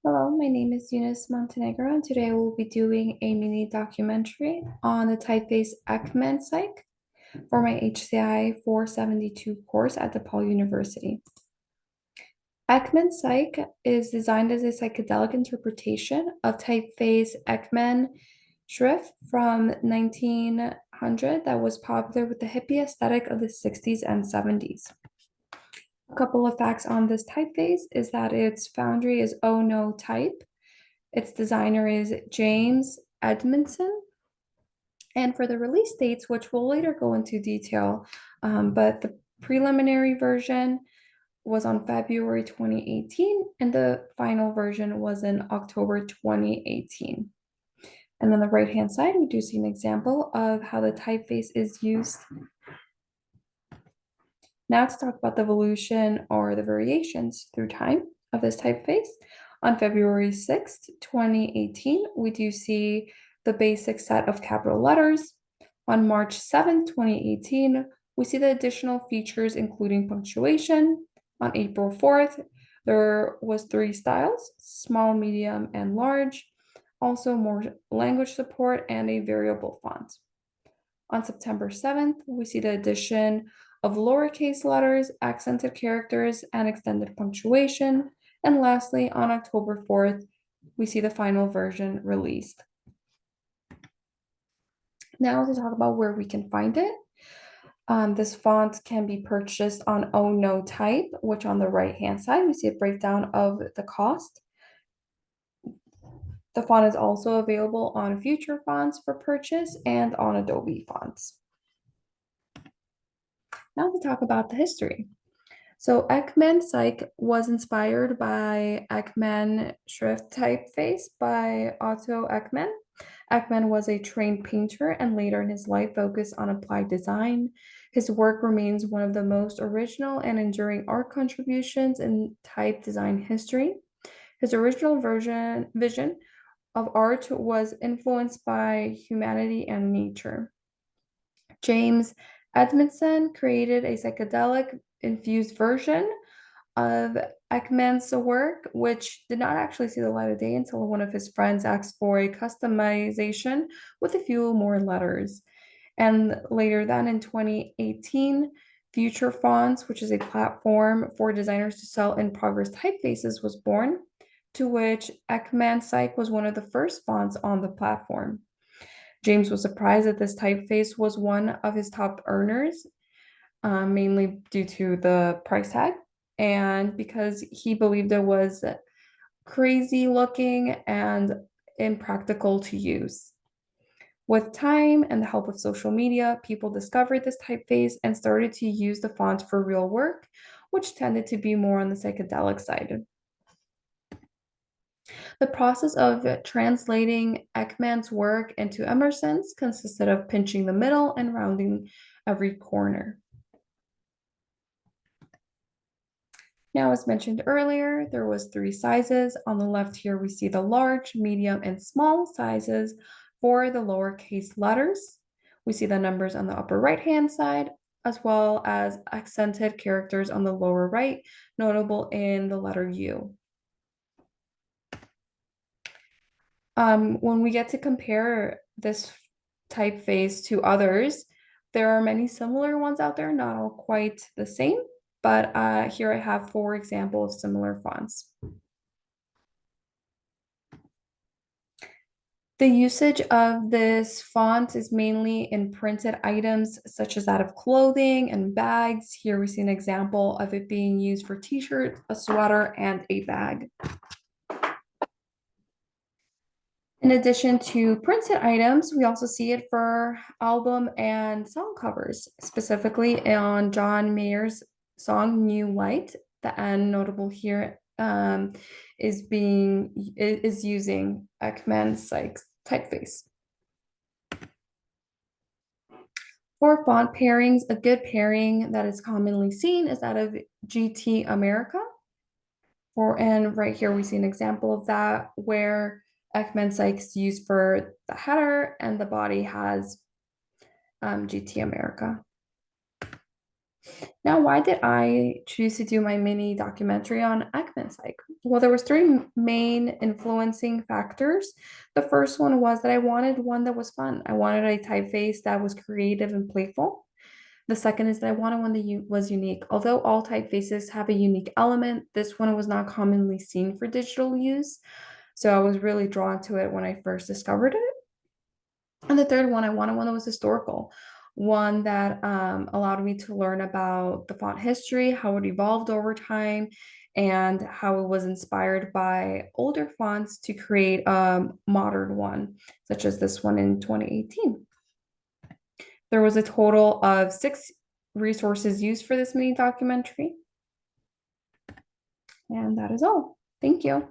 Hello, my name is Eunice Montenegro, and today we'll be doing a mini documentary on the typeface Eckmannpsych for my HCI 472 course at DePaul University. Eckmannpsych is designed as a psychedelic interpretation of typeface Eckmann shrift from 1900 that was popular with the hippie aesthetic of the 60s and 70s. A couple of facts on this typeface is that its foundry is Oh No Type. Its designer is James Edmondson. And for the release dates, which we'll later go into detail, but the preliminary version was on February 2018, and the final version was in October 2018. And on the right-hand side, we do see an example of how the typeface is used. Now to talk about the evolution or the variations through time of this typeface. On February 6th, 2018, we do see the basic set of capital letters. On March 7th, 2018, we see the additional features including punctuation. On April 4th, there was 3 styles, small, medium, and large. Also more language support and a variable font. On September 7th, we see the addition of lowercase letters, accented characters, and extended punctuation. And lastly, on October 4th, we see the final version released. Now to talk about where we can find it. This font can be purchased on Oh No Type, which on the right-hand side, we see a breakdown of the cost. The font is also available on Future Fonts for purchase and on Adobe Fonts. Now to talk about the history. So Eckmannpsych was inspired by Eckmann shrift typeface by Otto Eckmann. Eckmann was a trained painter and later in his life focused on applied design. His work remains one of the most original and enduring art contributions in type design history. His original vision of art was influenced by humanity and nature. James Edmondson created a psychedelic infused version of Eckmann's work, which did not actually see the light of day until one of his friends asked for a customization with a few more letters. And later then in 2018, Future Fonts, which is a platform for designers to sell in progress typefaces, was born, to which Eckmannpsych was one of the first fonts on the platform. James was surprised that this typeface was one of his top earners, mainly due to the price tag and because he believed it was crazy looking and impractical to use. With time and the help of social media, people discovered this typeface and started to use the font for real work, which tended to be more on the psychedelic side. The process of translating Eckmann's work into Emerson's consisted of pinching the middle and rounding every corner. Now, as mentioned earlier, there was 3 sizes. On the left here, we see the large, medium, and small sizes for the lowercase letters. We see the numbers on the upper right-hand side, as well as accented characters on the lower right, notable in the letter U. When we get to compare this typeface to others, there are many similar ones out there, not all quite the same, but here I have 4 examples of similar fonts. The usage of this font is mainly in printed items such as that of clothing and bags. Here we see an example of it being used for t-shirts, a sweater, and a bag. In addition to printed items, we also see it for album and song covers, specifically on John Mayer's song New Light. The N notable here is using Eckmannpsych's typeface. For font pairings, a good pairing that is commonly seen is that of GT America. And right here we see an example of that where Eckmannpsych's used for the header and the body has GT America. Now, why did I choose to do my mini documentary on Eckmannpsych? Well, there was three main influencing factors. The first one was that I wanted one that was fun. I wanted a typeface that was creative and playful. The second is that I wanted one that was unique. Although all typefaces have a unique element, this one was not commonly seen for digital use. So I was really drawn to it when I first discovered it. And the third one, I wanted one that was historical, one that allowed me to learn about the font history, how it evolved over time, and how it was inspired by older fonts to create a modern one, such as this one in 2018. There was a total of 6 resources used for this mini documentary. And that is all. Thank you.